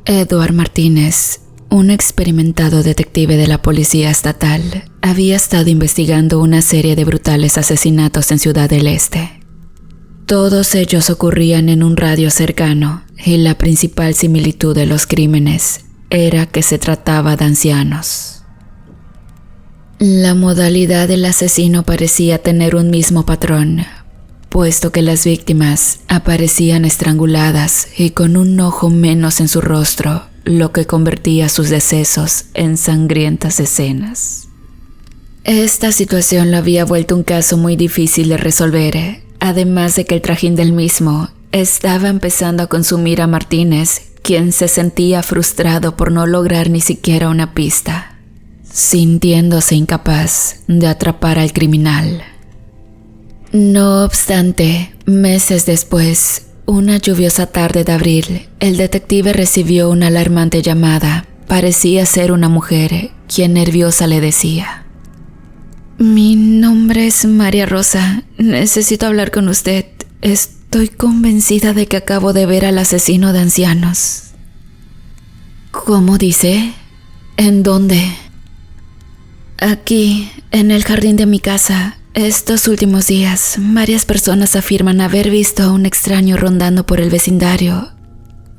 Edward Martínez, un experimentado detective de la Policía Estatal, había estado investigando una serie de brutales asesinatos en Ciudad del Este. Todos ellos ocurrían en un radio cercano y la principal similitud de los crímenes era que se trataba de ancianos. La modalidad del asesino parecía tener un mismo patrón, puesto que las víctimas aparecían estranguladas y con un ojo menos en su rostro, lo que convertía sus decesos en sangrientas escenas. Esta situación lo había vuelto un caso muy difícil de resolver, además de que el trajín del mismo estaba empezando a consumir a Martínez, quien se sentía frustrado por no lograr ni siquiera una pista, sintiéndose incapaz de atrapar al criminal. No obstante, meses después, una lluviosa tarde de abril, el detective recibió una alarmante llamada. Parecía ser una mujer, quien nerviosa le decía: «Mi nombre es María Rosa. Necesito hablar con usted. Estoy convencida de que acabo de ver al asesino de ancianos». «¿Cómo dice? ¿En dónde?» «Aquí, en el jardín de mi casa. Estos últimos días, varias personas afirman haber visto a un extraño rondando por el vecindario.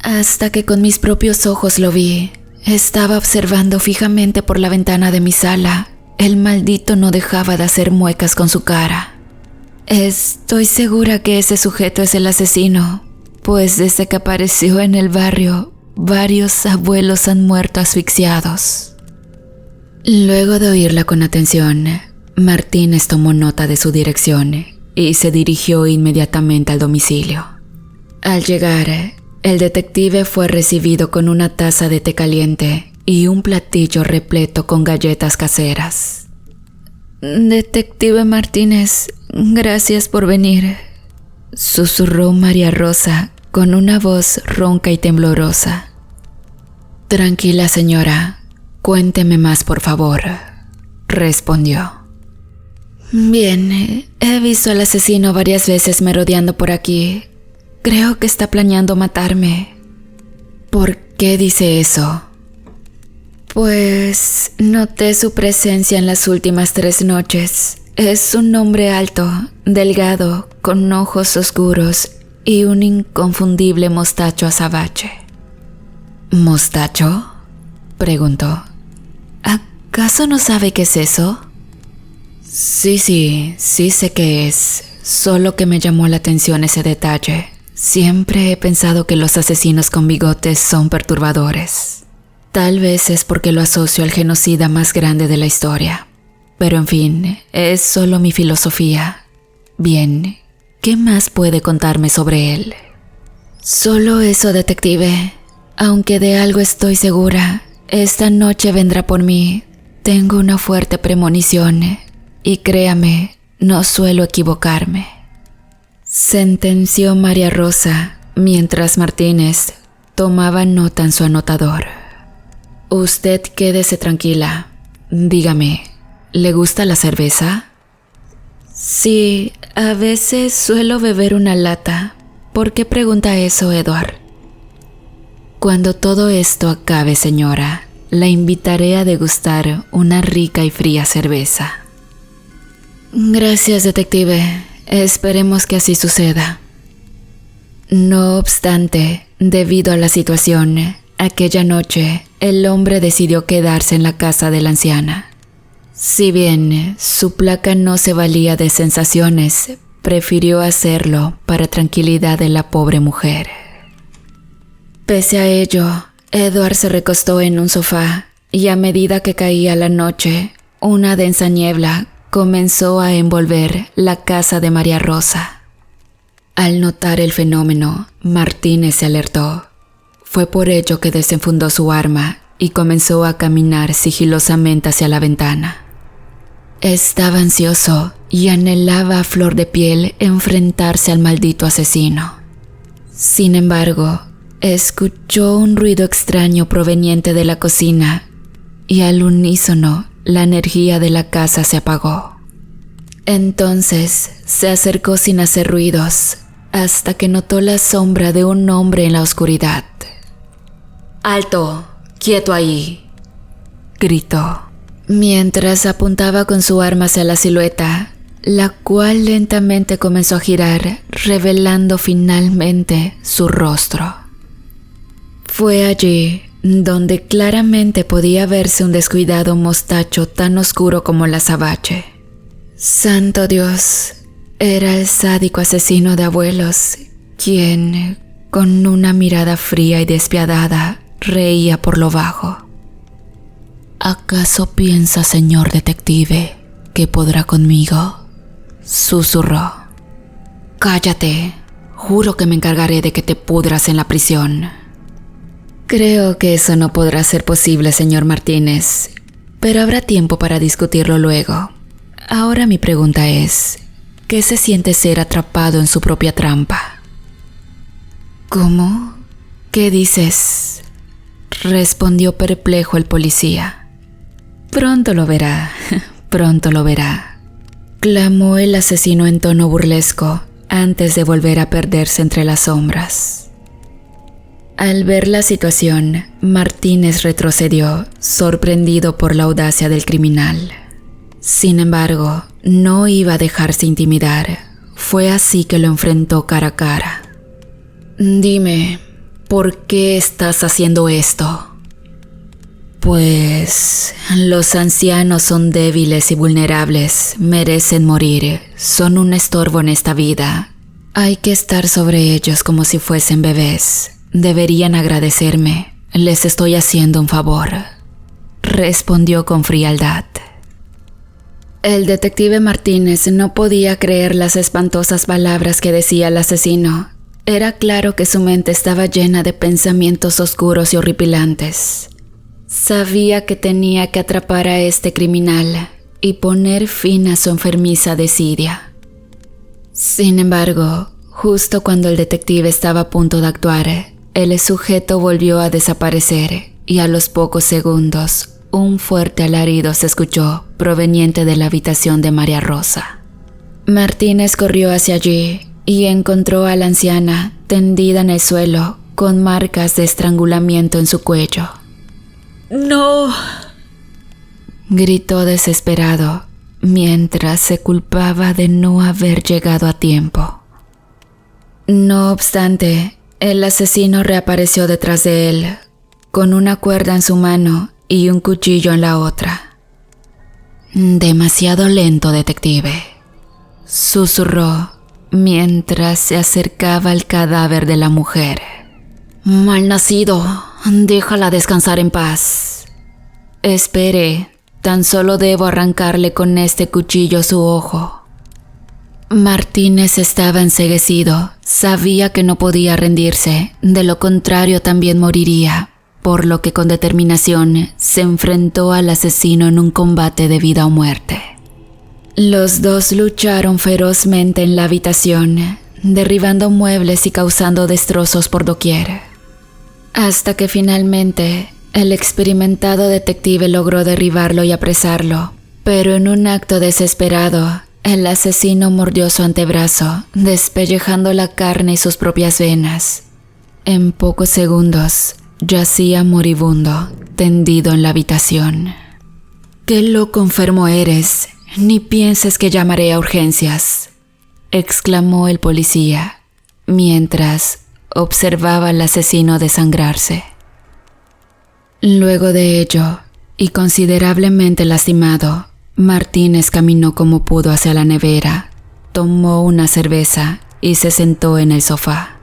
Hasta que con mis propios ojos lo vi. Estaba observando fijamente por la ventana de mi sala. El maldito no dejaba de hacer muecas con su cara. Estoy segura que ese sujeto es el asesino, pues desde que apareció en el barrio, varios abuelos han muerto asfixiados». Luego de oírla con atención, Martínez tomó nota de su dirección y se dirigió inmediatamente al domicilio. Al llegar, el detective fue recibido con una taza de té caliente y un platillo repleto con galletas caseras. «Detective Martínez, gracias por venir», susurró María Rosa con una voz ronca y temblorosa. «Tranquila, señora, cuénteme más, por favor», respondió. «Bien, he visto al asesino varias veces merodeando por aquí. Creo que está planeando matarme». «¿Por qué dice eso?» «Pues noté su presencia en las últimas 3 noches. Es un hombre alto, delgado, con ojos oscuros y un inconfundible mostacho azabache». «¿Mostacho?», preguntó. «¿Acaso no sabe qué es eso?» Sí sé qué es, solo que me llamó la atención ese detalle. Siempre he pensado que los asesinos con bigotes son perturbadores. Tal vez es porque lo asocio al genocida más grande de la historia. Pero en fin, es solo mi filosofía. Bien, ¿qué más puede contarme sobre él? Solo eso, detective. Aunque de algo estoy segura, esta noche vendrá por mí. Tengo una fuerte premonición. Y créame, no suelo equivocarme», sentenció María Rosa mientras Martínez tomaba nota en su anotador. «Usted quédese tranquila. Dígame, ¿le gusta la cerveza?» «Sí, a veces suelo beber una lata. ¿Por qué pregunta eso, Edward?» «Cuando todo esto acabe, señora, la invitaré a degustar una rica y fría cerveza». «Gracias, detective. Esperemos que así suceda». No obstante, debido a la situación, aquella noche el hombre decidió quedarse en la casa de la anciana. Si bien su placa no se valía de sensaciones, prefirió hacerlo para tranquilidad de la pobre mujer. Pese a ello, Edward se recostó en un sofá y a medida que caía la noche, una densa niebla comenzó a envolver la casa de María Rosa. Al notar el fenómeno, Martínez se alertó. Fue por ello que desenfundó su arma y comenzó a caminar sigilosamente hacia la ventana. Estaba ansioso y anhelaba a flor de piel enfrentarse al maldito asesino. Sin embargo, escuchó un ruido extraño proveniente de la cocina y al unísono la energía de la casa se apagó. Entonces se acercó sin hacer ruidos hasta que notó la sombra de un hombre en la oscuridad. ¡Alto! ¡Quieto ahí!, gritó, mientras apuntaba con su arma hacia la silueta, la cual lentamente comenzó a girar, revelando finalmente su rostro. Fue allí donde claramente podía verse un descuidado mostacho tan oscuro como el azabache. ¡Santo Dios! Era el sádico asesino de abuelos, quien, con una mirada fría y despiadada, reía por lo bajo. ¿Acaso piensa, señor detective, que podrá conmigo?, susurró. Cállate, juro que me encargaré de que te pudras en la prisión. Creo que eso no podrá ser posible, señor Martínez, pero habrá tiempo para discutirlo luego. Ahora mi pregunta es, ¿qué se siente ser atrapado en su propia trampa? ¿Cómo? ¿Qué dices?, respondió perplejo el policía. Pronto lo verá, pronto lo verá, clamó el asesino en tono burlesco antes de volver a perderse entre las sombras. Al ver la situación, Martínez retrocedió, sorprendido por la audacia del criminal. Sin embargo, no iba a dejarse intimidar. Fue así que lo enfrentó cara a cara. Dime, ¿por qué estás haciendo esto? Pues los ancianos son débiles y vulnerables, merecen morir, son un estorbo en esta vida. Hay que estar sobre ellos como si fuesen bebés. Deberían agradecerme, les estoy haciendo un favor, respondió con frialdad. El detective Martínez no podía creer las espantosas palabras que decía el asesino. Era claro que su mente estaba llena de pensamientos oscuros y horripilantes. Sabía que tenía que atrapar a este criminal y poner fin a su enfermiza desidia. Sin embargo, justo cuando el detective estaba a punto de actuar, el sujeto volvió a desaparecer y a los pocos segundos, un fuerte alarido se escuchó proveniente de la habitación de María Rosa. Martínez corrió hacia allí y encontró a la anciana tendida en el suelo con marcas de estrangulamiento en su cuello. ¡No!, gritó desesperado mientras se culpaba de no haber llegado a tiempo. No obstante, el asesino reapareció detrás de él, con una cuerda en su mano y un cuchillo en la otra. Demasiado lento, detective, susurró mientras se acercaba al cadáver de la mujer. Malnacido, déjala descansar en paz. Espere, tan solo debo arrancarle con este cuchillo su ojo. Martínez estaba enceguecido, sabía que no podía rendirse, de lo contrario también moriría, por lo que con determinación se enfrentó al asesino en un combate de vida o muerte. Los dos lucharon ferozmente en la habitación, derribando muebles y causando destrozos por doquier, hasta que finalmente el experimentado detective logró derribarlo y apresarlo, pero en un acto desesperado, el asesino mordió su antebrazo, despellejando la carne y sus propias venas. En pocos segundos, yacía moribundo, tendido en la habitación. ¡Qué loco enfermo eres! Ni pienses que llamaré a urgencias, exclamó el policía, mientras observaba al asesino desangrarse. Luego de ello, y considerablemente lastimado, Martínez caminó como pudo hacia la nevera, tomó una cerveza y se sentó en el sofá.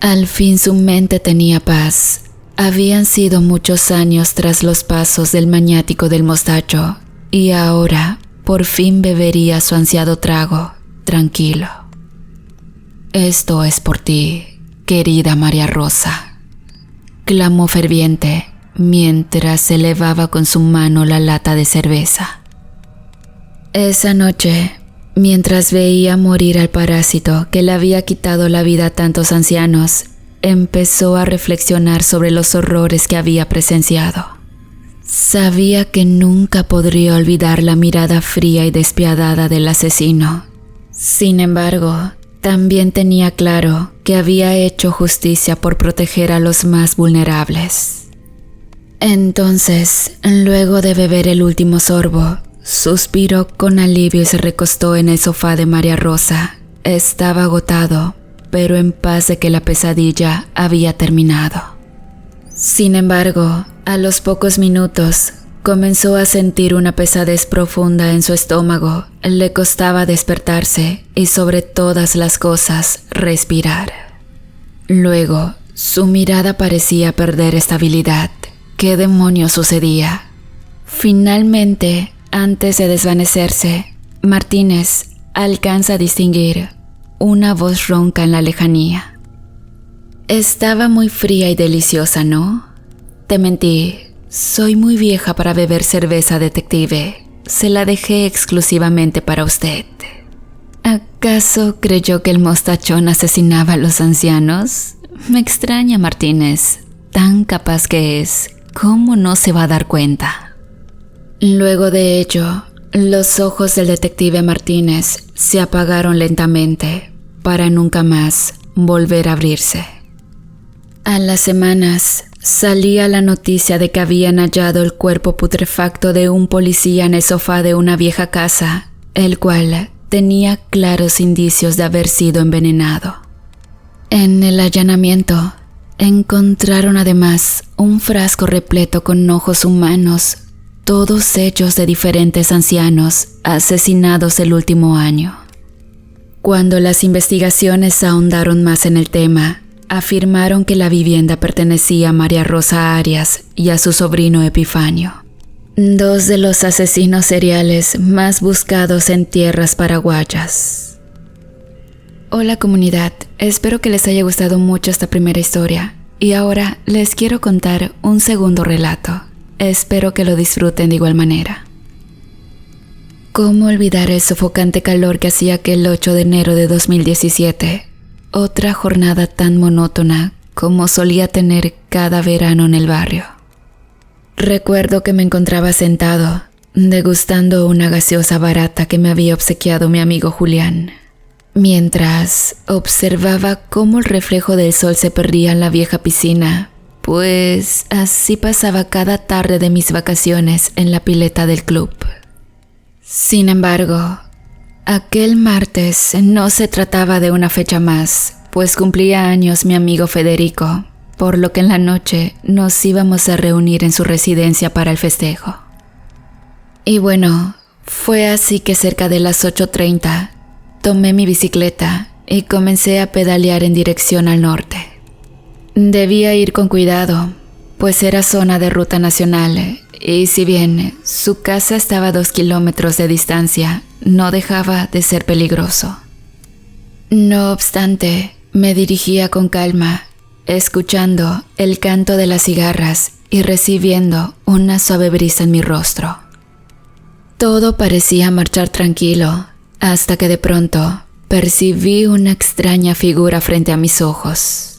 Al fin su mente tenía paz. Habían sido muchos años tras los pasos del maniático del mostacho, y ahora por fin bebería su ansiado trago, tranquilo. Esto es por ti, querida María Rosa, clamó ferviente mientras elevaba con su mano la lata de cerveza. Esa noche, mientras veía morir al parásito que le había quitado la vida a tantos ancianos, empezó a reflexionar sobre los horrores que había presenciado. Sabía que nunca podría olvidar la mirada fría y despiadada del asesino. Sin embargo, también tenía claro que había hecho justicia por proteger a los más vulnerables. Entonces, luego de beber el último sorbo, suspiró con alivio y se recostó en el sofá de María Rosa. Estaba agotado, pero en paz de que la pesadilla había terminado. Sin embargo, a los pocos minutos, comenzó a sentir una pesadez profunda en su estómago. Le costaba despertarse y, sobre todas las cosas, respirar. Luego, su mirada parecía perder estabilidad. ¿Qué demonios sucedía? Finalmente, antes de desvanecerse, Martínez alcanza a distinguir una voz ronca en la lejanía. Estaba muy fría y deliciosa, ¿no? Te mentí. Soy muy vieja para beber cerveza, detective. Se la dejé exclusivamente para usted. ¿Acaso creyó que el mostachón asesinaba a los ancianos? Me extraña, Martínez. Tan capaz que es, ¿cómo no se va a dar cuenta? Luego de ello, los ojos del detective Martínez se apagaron lentamente para nunca más volver a abrirse. A las semanas, salía la noticia de que habían hallado el cuerpo putrefacto de un policía en el sofá de una vieja casa, el cual tenía claros indicios de haber sido envenenado. En el allanamiento, encontraron además un frasco repleto con ojos humanos, todos hechos de diferentes ancianos asesinados el último año. Cuando las investigaciones ahondaron más en el tema, afirmaron que la vivienda pertenecía a María Rosa Arias y a su sobrino Epifanio, dos de los asesinos seriales más buscados en tierras paraguayas. Hola comunidad, espero que les haya gustado mucho esta primera historia y ahora les quiero contar un segundo relato. Espero que lo disfruten de igual manera. ¿Cómo olvidar el sofocante calor que hacía aquel 8 de enero de 2017? Otra jornada tan monótona como solía tener cada verano en el barrio. Recuerdo que me encontraba sentado, degustando una gaseosa barata que me había obsequiado mi amigo Julián, mientras observaba cómo el reflejo del sol se perdía en la vieja piscina, pues así pasaba cada tarde de mis vacaciones en la pileta del club. Sin embargo, aquel martes no se trataba de una fecha más, pues cumplía años mi amigo Federico, por lo que en la noche nos íbamos a reunir en su residencia para el festejo. Y bueno, fue así que cerca de las 8:30 tomé mi bicicleta y comencé a pedalear en dirección al norte. Debía ir con cuidado, pues era zona de ruta nacional y si bien su casa estaba a 2 kilómetros de distancia, no dejaba de ser peligroso. No obstante, me dirigía con calma, escuchando el canto de las cigarras y recibiendo una suave brisa en mi rostro. Todo parecía marchar tranquilo, hasta que de pronto percibí una extraña figura frente a mis ojos.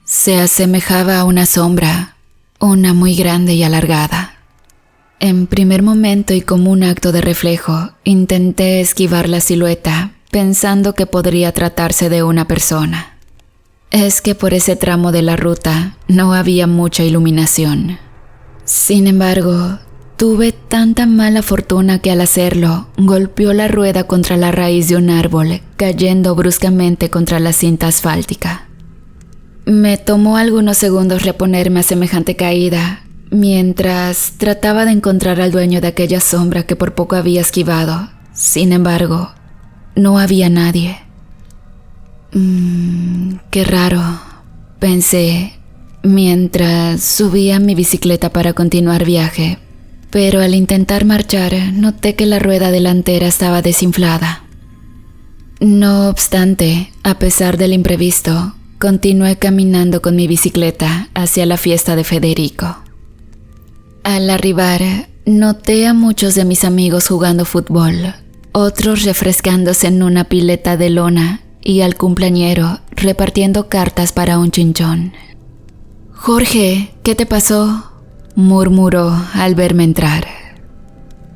Se asemejaba a una sombra, una muy grande y alargada. En primer momento y como un acto de reflejo, intenté esquivar la silueta, pensando que podría tratarse de una persona. Es que por ese tramo de la ruta no había mucha iluminación. Sin embargo, tuve tanta mala fortuna que al hacerlo, golpeó la rueda contra la raíz de un árbol, cayendo bruscamente contra la cinta asfáltica. Me tomó algunos segundos reponerme a semejante caída, mientras trataba de encontrar al dueño de aquella sombra que por poco había esquivado. Sin embargo, no había nadie. Qué raro, pensé, mientras subía mi bicicleta para continuar viaje, pero al intentar marchar noté que la rueda delantera estaba desinflada. No obstante, a pesar del imprevisto, continué caminando con mi bicicleta hacia la fiesta de Federico. Al arribar, noté a muchos de mis amigos jugando fútbol, otros refrescándose en una pileta de lona y al cumpleañero repartiendo cartas para un chinchón. «Jorge, ¿qué te pasó?», murmuró al verme entrar.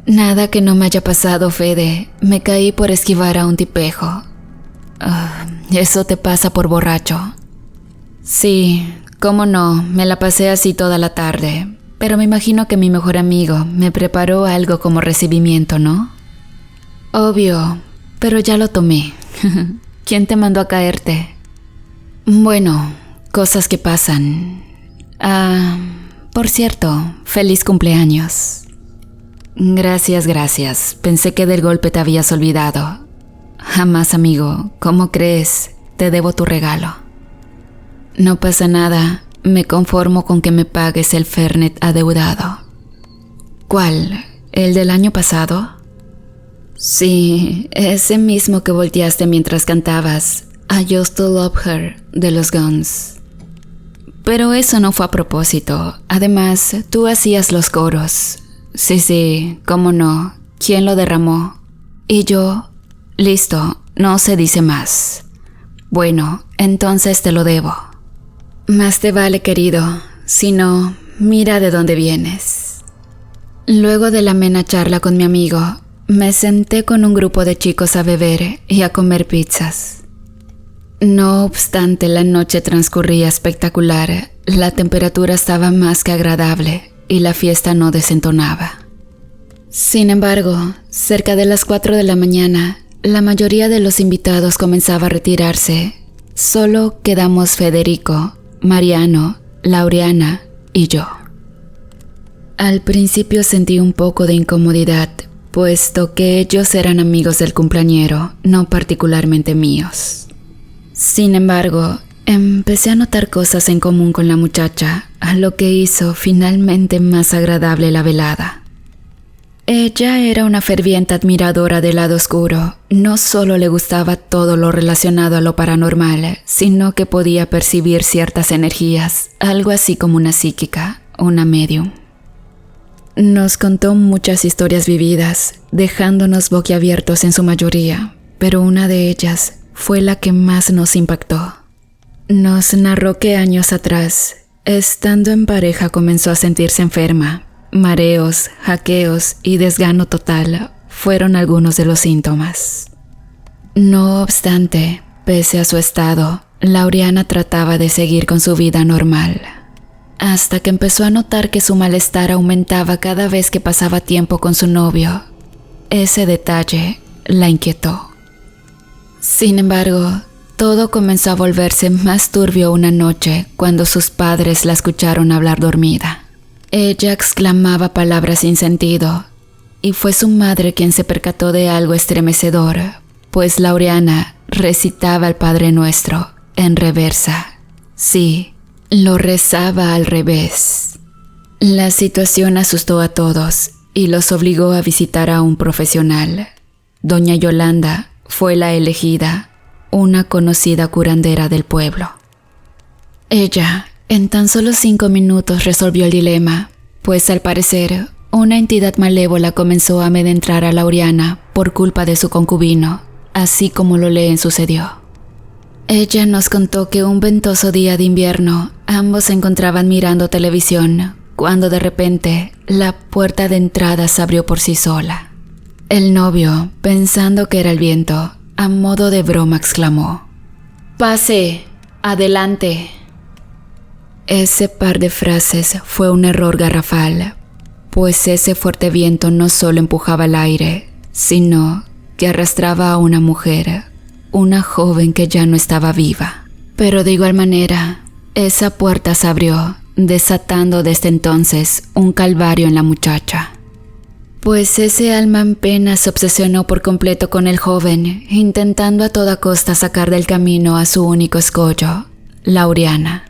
«Nada que no me haya pasado, Fede. Me caí por esquivar a un tipejo». Eso te pasa por borracho. Sí, cómo no, me la pasé así toda la tarde, pero me imagino que mi mejor amigo me preparó algo como recibimiento, ¿no? Obvio, pero ya lo tomé. ¿Quién te mandó a caerte? Bueno, cosas que pasan. Por cierto, feliz cumpleaños. Gracias. Pensé que del golpe te habías olvidado. Jamás, amigo. ¿Cómo crees? Te debo tu regalo. No pasa nada. Me conformo con que me pagues el Fernet adeudado. ¿Cuál? ¿El del año pasado? Sí, ese mismo que volteaste mientras cantabas I Used to Love Her de los Guns. Pero eso no fue a propósito. Además, tú hacías los coros. Sí, cómo no. ¿Quién lo derramó? Y yo... Listo, no se dice más. Bueno, entonces te lo debo. Más te vale, querido. Si no, mira de dónde vienes. Luego de la amena charla con mi amigo, me senté con un grupo de chicos a beber y a comer pizzas. No obstante, la noche transcurría espectacular. La temperatura estaba más que agradable y la fiesta no desentonaba. Sin embargo, cerca de las 4 de la mañana, la mayoría de los invitados comenzaba a retirarse. Solo quedamos Federico, Mariano, Laureana y yo. Al principio sentí un poco de incomodidad, puesto que ellos eran amigos del cumpleañero, no particularmente míos. Sin embargo, empecé a notar cosas en común con la muchacha, a lo que hizo finalmente más agradable la velada. Ella era una ferviente admiradora del lado oscuro. No solo le gustaba todo lo relacionado a lo paranormal, sino que podía percibir ciertas energías, algo así como una psíquica, una medium. Nos contó muchas historias vividas, dejándonos boquiabiertos en su mayoría, pero una de ellas fue la que más nos impactó. Nos narró que años atrás, estando en pareja, comenzó a sentirse enferma. Mareos, jaqueos y desgano total fueron algunos de los síntomas. No obstante, pese a su estado, Laureana trataba de seguir con su vida normal, hasta que empezó a notar que su malestar aumentaba cada vez que pasaba tiempo con su novio. Ese detalle la inquietó. Sin embargo, todo comenzó a volverse más turbio una noche cuando sus padres la escucharon hablar dormida. Ella exclamaba palabras sin sentido, y fue su madre quien se percató de algo estremecedor, pues Laureana recitaba el Padre Nuestro en reversa. Sí, lo rezaba al revés. La situación asustó a todos y los obligó a visitar a un profesional. Doña Yolanda fue la elegida, una conocida curandera del pueblo. Ella, en tan solo 5 minutos, resolvió el dilema, pues al parecer, una entidad malévola comenzó a amedrentar a Laureana por culpa de su concubino, así como lo leen sucedió. Ella nos contó que un ventoso día de invierno, ambos se encontraban mirando televisión, cuando de repente, la puerta de entrada se abrió por sí sola. El novio, pensando que era el viento, a modo de broma exclamó: «¡Pase! ¡Adelante!». Ese par de frases fue un error garrafal, pues ese fuerte viento no solo empujaba el aire, sino que arrastraba a una mujer, una joven que ya no estaba viva. Pero de igual manera, esa puerta se abrió, desatando desde entonces un calvario en la muchacha. Pues ese alma en pena se obsesionó por completo con el joven, intentando a toda costa sacar del camino a su único escollo, Laureana.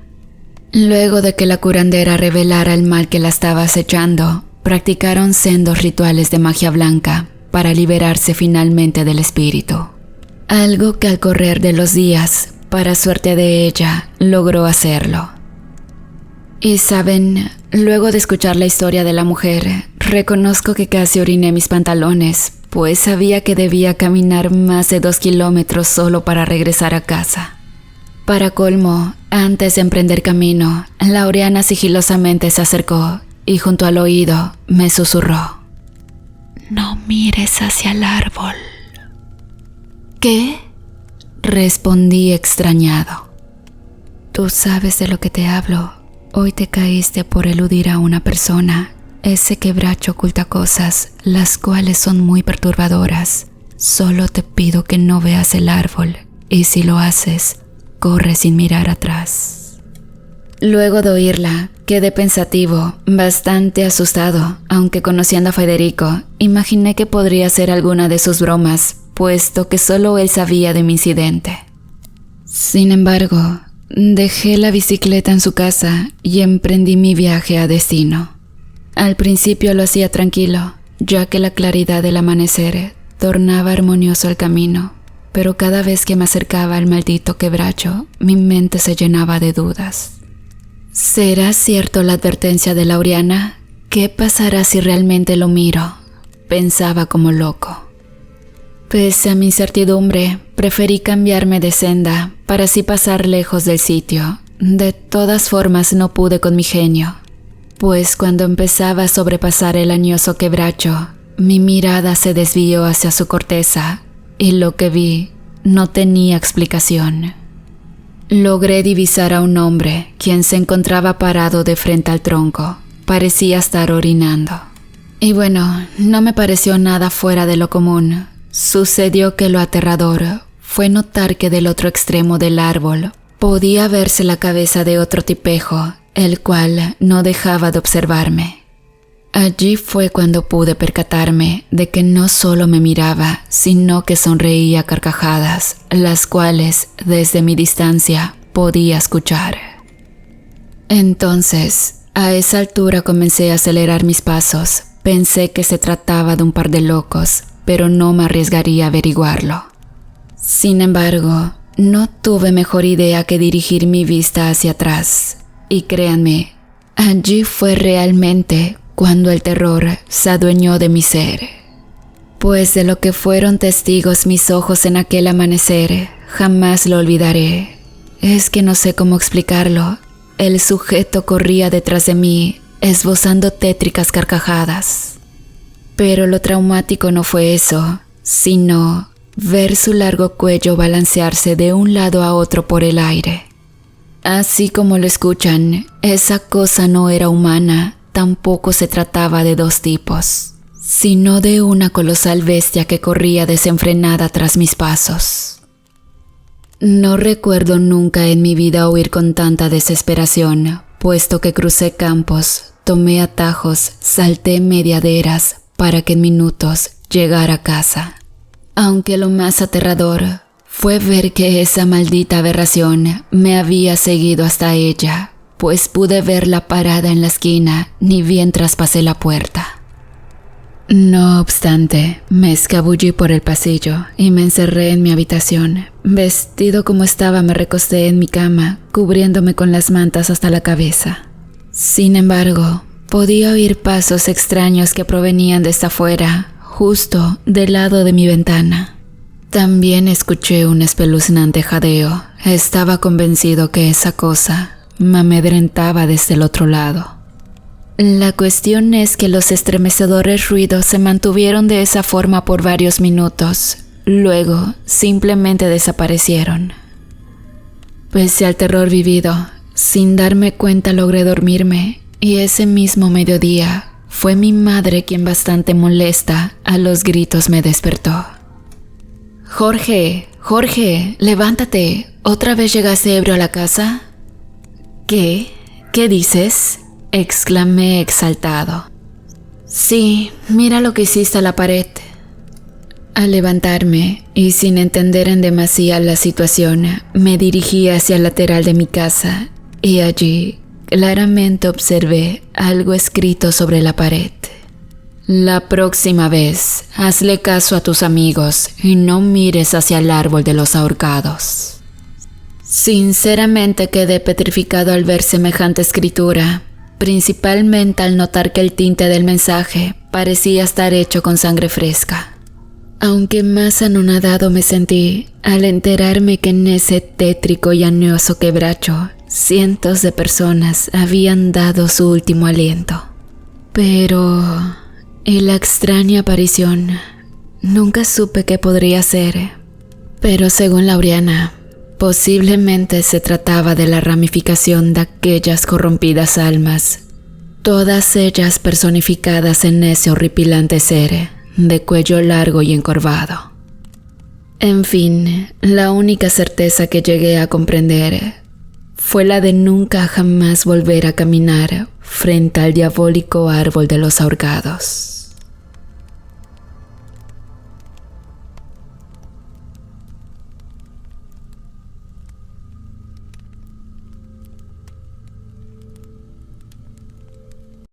Luego de que la curandera revelara el mal que la estaba acechando, practicaron sendos rituales de magia blanca para liberarse finalmente del espíritu. Algo que al correr de los días, para suerte de ella, logró hacerlo. Y saben, luego de escuchar la historia de la mujer, reconozco que casi oriné mis pantalones, pues sabía que debía caminar más de 2 kilómetros solo para regresar a casa. Para colmo, antes de emprender camino, Laureana sigilosamente se acercó y junto al oído me susurró: «No mires hacia el árbol». «¿Qué?». respondí extrañado. Tú sabes de lo que te hablo. Hoy te caíste por eludir a una persona. Ese quebracho oculta cosas, las cuales son muy perturbadoras. Solo te pido que no veas el árbol, y si lo haces, corre sin mirar atrás. Luego de oírla, quedé pensativo, bastante asustado, aunque conociendo a Federico, imaginé que podría ser alguna de sus bromas, puesto que solo él sabía de mi incidente. Sin embargo, dejé la bicicleta en su casa y emprendí mi viaje a destino. Al principio lo hacía tranquilo, ya que la claridad del amanecer tornaba armonioso el camino, pero cada vez que me acercaba al maldito quebracho, mi mente se llenaba de dudas. ¿Será cierto la advertencia de Laureana? ¿Qué pasará si realmente lo miro? Pensaba como loco. Pese a mi incertidumbre, preferí cambiarme de senda para así pasar lejos del sitio. De todas formas no pude con mi genio, pues cuando empezaba a sobrepasar el añoso quebracho, mi mirada se desvió hacia su corteza y lo que vi no tenía explicación. Logré divisar a un hombre quien se encontraba parado de frente al tronco. Parecía estar orinando. Y bueno, no me pareció nada fuera de lo común. Sucedió que lo aterrador fue notar que del otro extremo del árbol podía verse la cabeza de otro tipejo, el cual no dejaba de observarme. Allí fue cuando pude percatarme de que no solo me miraba, sino que sonreía a carcajadas, las cuales, desde mi distancia, podía escuchar. Entonces, a esa altura comencé a acelerar mis pasos. Pensé que se trataba de un par de locos, pero no me arriesgaría a averiguarlo. Sin embargo, no tuve mejor idea que dirigir mi vista hacia atrás. Y créanme, allí fue realmente cuando el terror se adueñó de mi ser. Pues de lo que fueron testigos mis ojos en aquel amanecer, jamás lo olvidaré. Es que no sé cómo explicarlo. El sujeto corría detrás de mí, esbozando tétricas carcajadas. Pero lo traumático no fue eso, sino ver su largo cuello balancearse de un lado a otro por el aire. Así como lo escuchan, esa cosa no era humana. Tampoco se trataba de dos tipos, sino de una colosal bestia que corría desenfrenada tras mis pasos. No recuerdo nunca en mi vida huir con tanta desesperación, puesto que crucé campos, tomé atajos, salté mediaderas para que en minutos llegara a casa. Aunque lo más aterrador fue ver que esa maldita aberración me había seguido hasta ella, pues pude verla parada en la esquina ni bien traspasé la puerta. No obstante, me escabullí por el pasillo y me encerré en mi habitación. Vestido como estaba, me recosté en mi cama, cubriéndome con las mantas hasta la cabeza. Sin embargo, podía oír pasos extraños que provenían desde afuera, justo del lado de mi ventana. También escuché un espeluznante jadeo. Estaba convencido que esa cosa me amedrentaba desde el otro lado. La cuestión es que los estremecedores ruidos se mantuvieron de esa forma por varios minutos. Luego, simplemente desaparecieron. Pese al terror vivido, sin darme cuenta logré dormirme, y ese mismo mediodía fue mi madre quien, bastante molesta, a los gritos me despertó. Jorge, levántate. ¿Otra vez llegaste ebrio a la casa? ¿Qué? ¿Qué dices? Exclamé exaltado. Sí, mira lo que hiciste a la pared. Al levantarme, y sin entender en demasía la situación, me dirigí hacia el lateral de mi casa, y allí claramente observé algo escrito sobre la pared. La próxima vez, hazle caso a tus amigos y no mires hacia el árbol de los ahorcados. Sinceramente quedé petrificado al ver semejante escritura, principalmente al notar que el tinte del mensaje parecía estar hecho con sangre fresca. Aunque más anonadado me sentí al enterarme que en ese tétrico y añoso quebracho cientos de personas habían dado su último aliento. Pero ¿y la extraña aparición? Nunca supe qué podría ser. Pero según Laureana, posiblemente se trataba de la ramificación de aquellas corrompidas almas, todas ellas personificadas en ese horripilante ser de cuello largo y encorvado. En fin, la única certeza que llegué a comprender fue la de nunca jamás volver a caminar frente al diabólico árbol de los ahorcados.